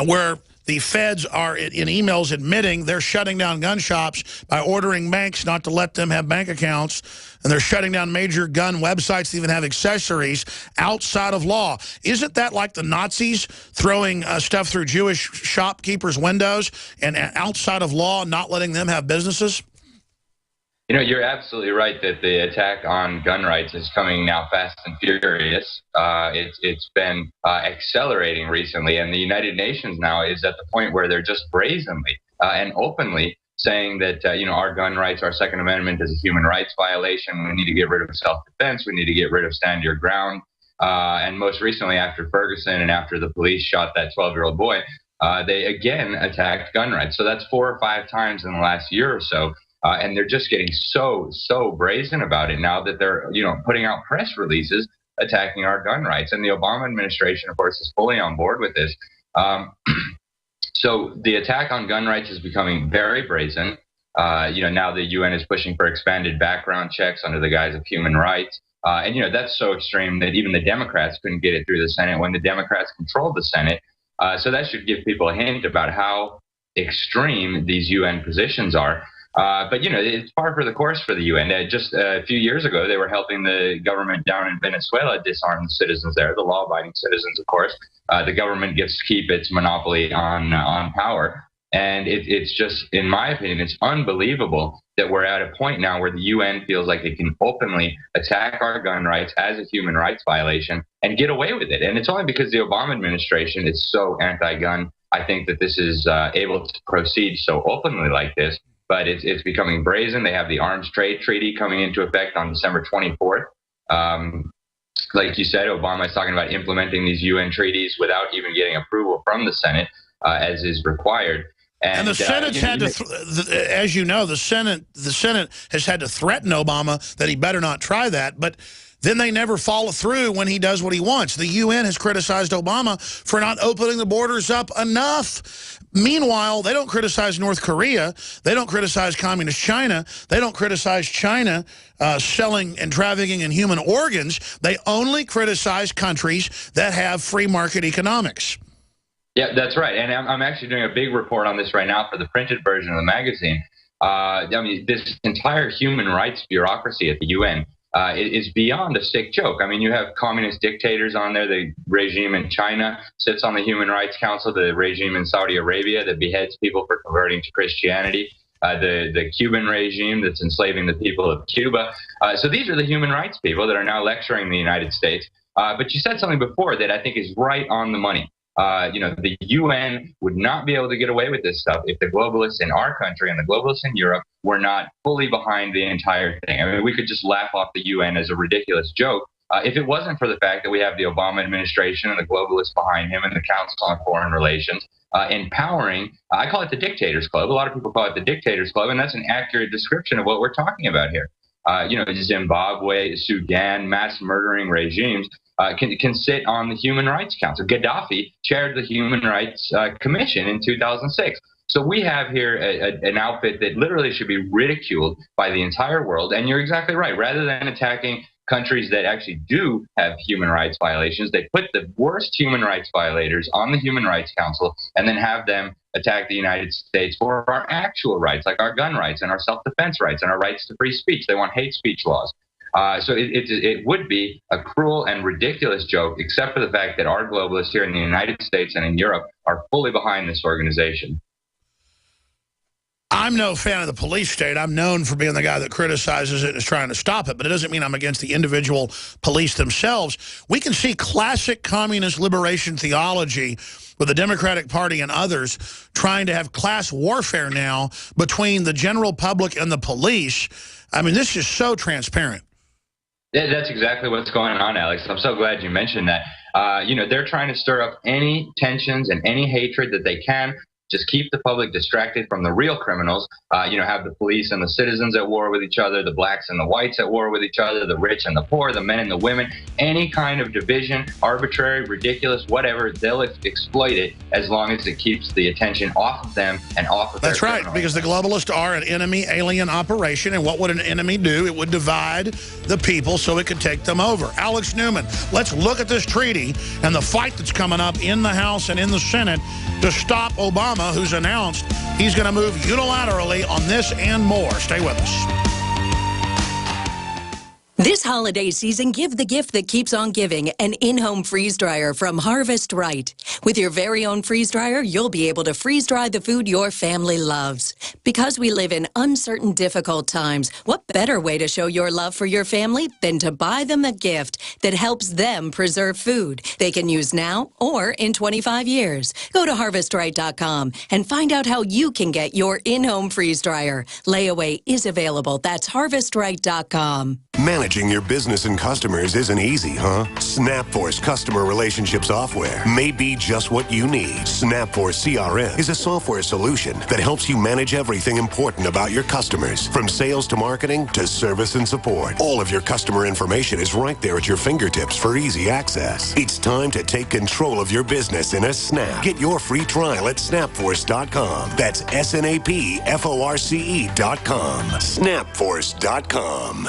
where the feds are in emails admitting they're shutting down gun shops by ordering banks not to let them have bank accounts, and they're shutting down major gun websites that even have accessories outside of law. Isn't that like the Nazis throwing stuff through Jewish shopkeepers' windows and outside of law, not letting them have businesses? You know, you're absolutely right that the attack on gun rights is coming now fast and furious. It's been accelerating recently, and the United Nations now is at the point where they're just brazenly and openly saying that, our gun rights, our Second Amendment is a human rights violation. We need to get rid of self-defense. We need to get rid of stand your ground. And most recently, after Ferguson and after the police shot that 12-year-old boy, they again attacked gun rights. So that's 4 or 5 times in the last year or so. And they're just getting so brazen about it now that they're, putting out press releases attacking our gun rights. And the Obama administration, of course, is fully on board with this. So the attack on gun rights is becoming very brazen. Now the UN is pushing for expanded background checks under the guise of human rights. And that's so extreme that even the Democrats couldn't get it through the Senate when the Democrats controlled the Senate. So that should give people a hint about how extreme these UN positions are. But it's par for the course for the UN. Just a few years ago, they were helping the government down in Venezuela disarm the citizens there, the law-abiding citizens, of course. The government gets to keep its monopoly on power. And it's just, in my opinion, it's unbelievable that we're at a point now where the UN feels like it can openly attack our gun rights as a human rights violation and get away with it. And it's only because the Obama administration is so anti-gun, I think, that this is able to proceed so openly like this. But it's becoming brazen. They have the Arms Trade Treaty coming into effect on December 24th. Like you said, Obama is talking about implementing these UN treaties without even getting approval from the Senate, as is required. And the Senate's had to, as you know, the Senate has had to threaten Obama that he better not try that. But then they never follow through when he does what he wants. The UN has criticized Obama for not opening the borders up enough. Meanwhile, they don't criticize North Korea. They don't criticize communist China. They don't criticize China selling and trafficking in human organs. They only criticize countries that have free market economics. Yeah, that's right. And I'm actually doing a big report on this right now for the printed version of the magazine. This entire human rights bureaucracy at the UN is beyond a sick joke. I mean, you have communist dictators on there. The regime in China sits on the Human Rights Council. The regime in Saudi Arabia that beheads people for converting to Christianity. The Cuban regime that's enslaving the people of Cuba. So these are the human rights people that are now lecturing the United States. But you said something before that I think is right on the money. The UN would not be able to get away with this stuff if the globalists in our country and the globalists in Europe were not fully behind the entire thing. I mean, we could just laugh off the UN as a ridiculous joke if it wasn't for the fact that we have the Obama administration and the globalists behind him and the Council on Foreign Relations empowering, I call it the Dictators Club. A lot of people call it the Dictators Club, and that's an accurate description of what we're talking about here. Zimbabwe, Sudan, mass murdering regimes can sit on the Human Rights Council. Gaddafi chaired the Human Rights Commission in 2006. So we have here an outfit that literally should be ridiculed by the entire world. And you're exactly right. Rather than attacking countries that actually do have human rights violations, they put the worst human rights violators on the Human Rights Council and then have them attack the United States for our actual rights, like our gun rights and our self-defense rights and our rights to free speech. They want hate speech laws. So it would be a cruel and ridiculous joke, except for the fact that our globalists here in the United States and in Europe are fully behind this organization. I'm no fan of the police state. I'm known for being the guy that criticizes it and is trying to stop it, but it doesn't mean I'm against the individual police themselves. We can see classic communist liberation theology with the Democratic Party and others trying to have class warfare now between the general public and the police. I mean, this is so transparent. Yeah, that's exactly what's going on, Alex. I'm so glad you mentioned that. They're trying to stir up any tensions and any hatred that they can. just keep the public distracted from the real criminals. Have the police and the citizens at war with each other, the blacks and the whites at war with each other, the rich and the poor, the men and the women. Any kind of division, arbitrary, ridiculous, whatever, they'll exploit it as long as it keeps the attention off of them and off of That's right, because the globalists are an enemy alien operation, and what would an enemy do? It would divide the people so it could take them over. Alex Newman, let's look at this treaty and the fight that's coming up in the House and in the Senate to stop Obama, who's announced he's going to move unilaterally on this and more. Stay with us. This holiday season, give the gift that keeps on giving, an in-home freeze dryer from Harvest Right. With your very own freeze dryer, you'll be able to freeze dry the food your family loves. Because we live in uncertain, difficult times, what better way to show your love for your family than to buy them a gift that helps them preserve food they can use now or in 25 years. Go to harvestright.com and find out how you can get your in-home freeze dryer. Layaway is available. That's harvestright.com. Managing your business and customers isn't easy, huh? SnapForce customer relationship software may be just what you need. SnapForce CRM is a software solution that helps you manage everything important about your customers, from sales to marketing to service and support. All of your customer information is right there at your fingertips for easy access. It's time to take control of your business in a snap. Get your free trial at snapforce.com. That's SNAPFORCE.com. Snapforce.com.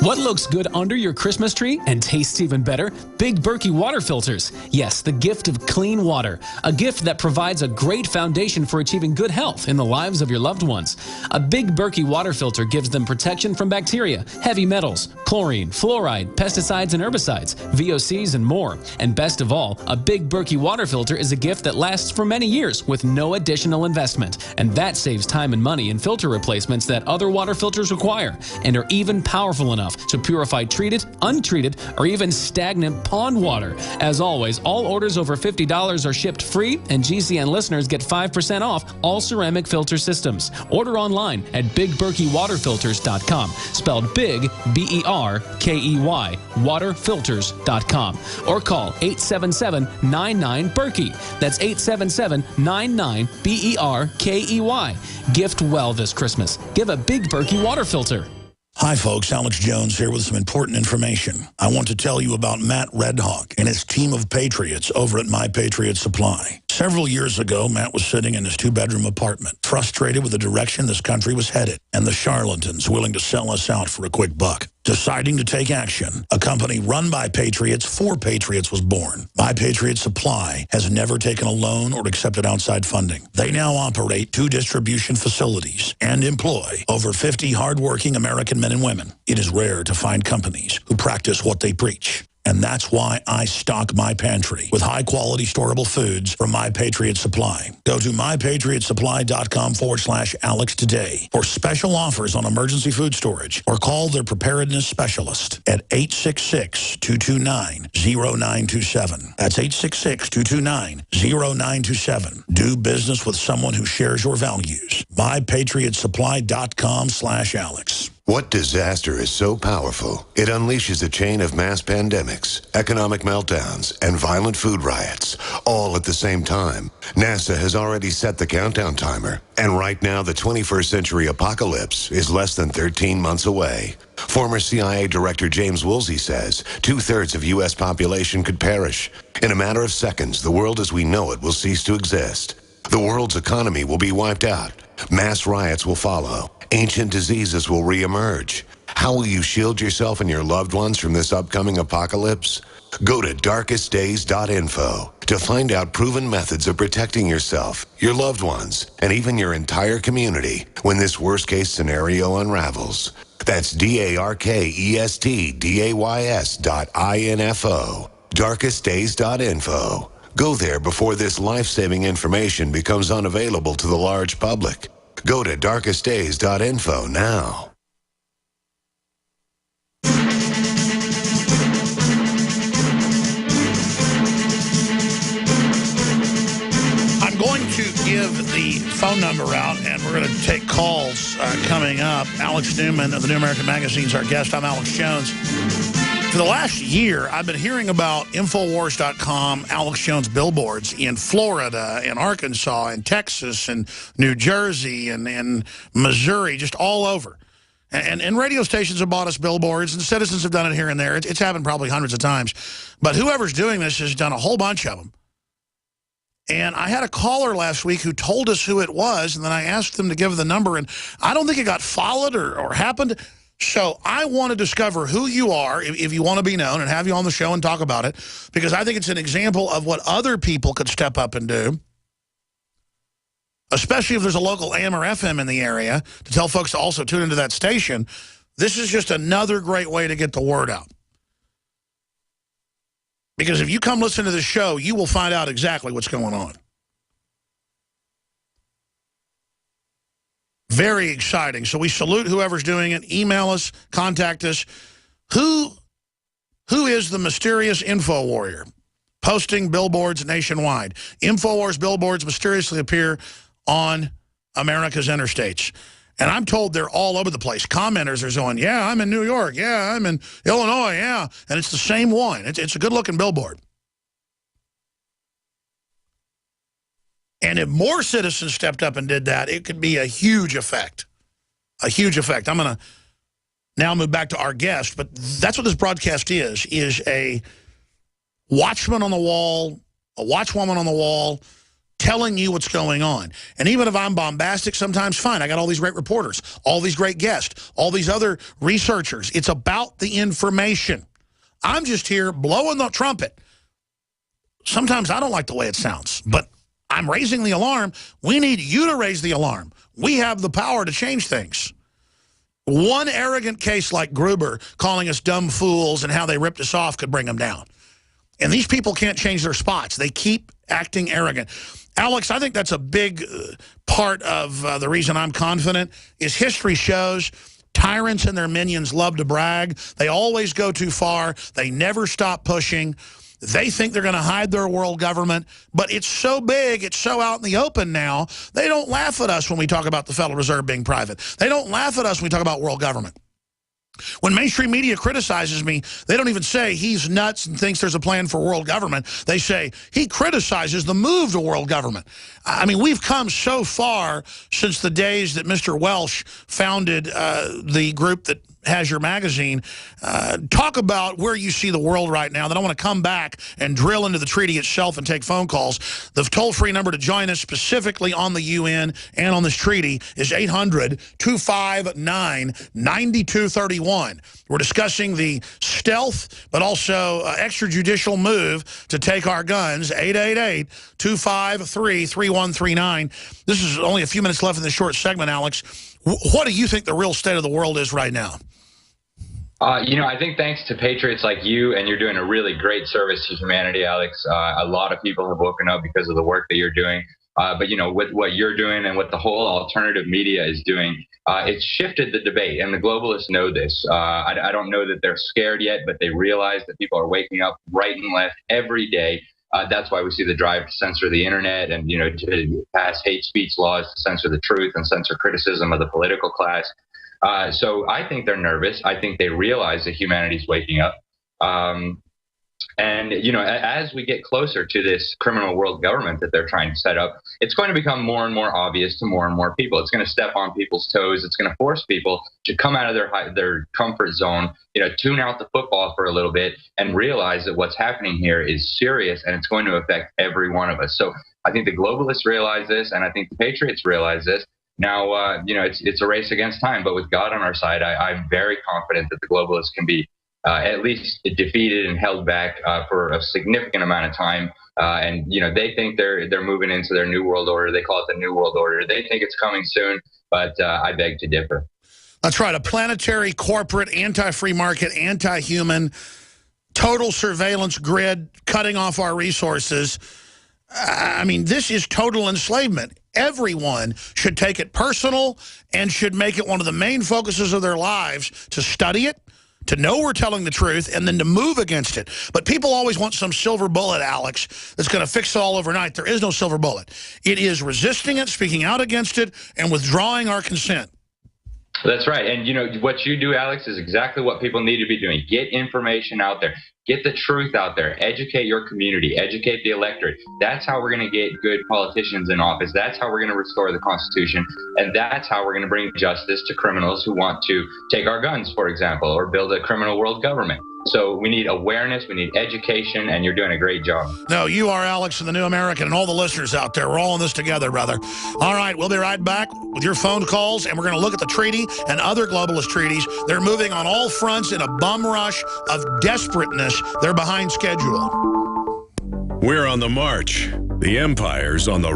What looks good under your Christmas tree and tastes even better? Big Berkey water filters. Yes, the gift of clean water. A gift that provides a great foundation for achieving good health in the lives of your loved ones. A Big Berkey water filter gives them protection from bacteria, heavy metals, chlorine, fluoride, pesticides and herbicides, VOCs and more. And best of all, a Big Berkey water filter is a gift that lasts for many years with no additional investment. And that saves time and money in filter replacements that other water filters require, and are even powerful enough to purify treated, untreated, or even stagnant pond water. As always, all orders over $50 are shipped free, and GCN listeners get 5% off all ceramic filter systems. Order online at BigBerkeyWaterFilters.com, spelled Big, B-E-R-K-E-Y, waterfilters.com, or call 877-99-BERKEY. That's 877-99-BERKEY. Gift well this Christmas. Give a Big Berkey water filter. Hi, folks. Alex Jones here with some important information. I want to tell you about Matt Redhawk and his team of patriots over at My Patriot Supply. Several years ago, Matt was sitting in his two-bedroom apartment, frustrated with the direction this country was headed and the charlatans willing to sell us out for a quick buck. Deciding to take action, a company run by patriots for patriots was born. My Patriot Supply has never taken a loan or accepted outside funding. They now operate 2 distribution facilities and employ over 50 hardworking American men and women. It is rare to find companies who practice what they preach. And that's why I stock my pantry with high-quality storable foods from My Patriot Supply. Go to mypatriotsupply.com/Alex today for special offers on emergency food storage, or call their preparedness specialist at 866-229-0927. That's 866-229-0927. Do business with someone who shares your values. mypatriotsupply.com/Alex. What disaster is so powerful, it unleashes a chain of mass pandemics, economic meltdowns, and violent food riots, all at the same time? NASA has already set the countdown timer, and right now the 21st century apocalypse is less than 13 months away. Former CIA Director James Woolsey says 2/3 of U.S. population could perish. In a matter of seconds, the world as we know it will cease to exist. The world's economy will be wiped out. Mass riots will follow. Ancient diseases will reemerge. How will you shield yourself and your loved ones from this upcoming apocalypse? Go to darkestdays.info to find out proven methods of protecting yourself, your loved ones, and even your entire community when this worst-case scenario unravels. That's darkestdays.info. darkestdays.info. Go there before this life-saving information becomes unavailable to the large public. Go to darkestdays.info now. I'm going to give the phone number out, and we're going to take calls coming up. Alex Newman of the New American Magazine is our guest. I'm Alex Jones. For the last year, I've been hearing about Infowars.com, Alex Jones billboards in Florida and Arkansas and Texas and New Jersey and Missouri, just all over. And radio stations have bought us billboards, and citizens have done it here and there. It's happened probably hundreds of times. But whoever's doing this has done a whole bunch of them. And I had a caller last week who told us who it was, and then I asked them to give the number, and I don't think it got followed or happened. So I want to discover who you are, if you want to be known, and have you on the show and talk about it, because I think it's an example of what other people could step up and do, especially if there's a local AM or FM in the area, to tell folks to also tune into that station. This is just another great way to get the word out. Because if you come listen to this show, you will find out exactly what's going on. Very exciting. So we salute whoever's doing it. Email us, contact us. Who is the mysterious info warrior posting billboards nationwide? InfoWars billboards mysteriously appear on America's interstates. And I'm told they're all over the place. Commenters are going, yeah, I'm in New York. Yeah, I'm in Illinois. Yeah. And it's the same one. It's a good-looking billboard. And if more citizens stepped up and did that, it could be a huge effect. A huge effect. I'm going to now move back to our guest, but that's what this broadcast is a watchman on the wall, a watchwoman on the wall, telling you what's going on. And even if I'm bombastic sometimes, fine. I got all these great reporters, all these great guests, all these other researchers. It's about the information. I'm just here blowing the trumpet. Sometimes I don't like the way it sounds, but I'm raising the alarm. We need you to raise the alarm. We have the power to change things. One arrogant case like Gruber calling us dumb fools and how they ripped us off could bring them down. And these people can't change their spots. They keep acting arrogant. Alex, I think that's a big part of the reason I'm confident is history shows tyrants and their minions love to brag. They always go too far. They never stop pushing. They think they're going to hide their world government, but it's so big, it's so out in the open now, they don't laugh at us when we talk about the Federal Reserve being private. They don't laugh at us when we talk about world government. When mainstream media criticizes me, they don't even say he's nuts and thinks there's a plan for world government. They say he criticizes the move to world government. I mean, we've come so far since the days that Mr. Welsh founded the group that has your magazine. Talk about where you see the world right now. Then I want to come back and drill into the treaty itself and take phone calls. The toll-free number to join us specifically on the UN and on this treaty is 800-259-9231. We're discussing the stealth but also extrajudicial move to take our guns, 888-253-3139. This is only a few minutes left in this short segment, Alex. What do you think the real state of the world is right now? I think thanks to patriots like you, and you're doing a really great service to humanity, Alex. A lot of people have woken up because of the work that you're doing. But, with what you're doing and what the whole alternative media is doing, it's shifted the debate, and the globalists know this. I don't know that they're scared yet, but they realize that people are waking up right and left every day. That's why we see the drive to censor the internet and, to pass hate speech laws to censor the truth and censor criticism of the political class. So I think they're nervous. I think they realize that humanity's waking up. And, as we get closer to this criminal world government that they're trying to set up, it's going to become more and more obvious to more and more people. It's going to step on people's toes. It's going to force people to come out of their comfort zone, tune out the football for a little bit and realize that what's happening here is serious and it's going to affect every one of us. So I think the globalists realize this, and I think the patriots realize this. Now, it's a race against time, but with God on our side, I'm very confident that the globalists can be at least defeated and held back for a significant amount of time. And they think they're moving into their new world order. They call it the new world order. They think it's coming soon, but I beg to differ. That's right. A planetary, corporate, anti-free market, anti-human, total surveillance grid, cutting off our resources. I mean, this is total enslavement. Everyone should take it personal and should make it one of the main focuses of their lives to study it, to know we're telling the truth, and then to move against it. But people always want some silver bullet, Alex, that's going to fix it all overnight. There is no silver bullet. It is resisting it, speaking out against it, and withdrawing our consent. That's right. And, you know, what you do, Alex, is exactly what people need to be doing. Get information out there. Get the truth out there. Educate your community. Educate the electorate. That's how we're going to get good politicians in office. That's how we're going to restore the Constitution. And that's how we're going to bring justice to criminals who want to take our guns, for example, or build a criminal world government. So we need awareness, we need education, and you're doing a great job. No, you are, Alex, and the New American, and all the listeners out there. We're all in this together, brother. All right, we'll be right back with your phone calls, and we're going to look at the treaty and other globalist treaties. They're moving on all fronts in a bum rush of desperateness. They're behind schedule. We're on the march. The empire's on the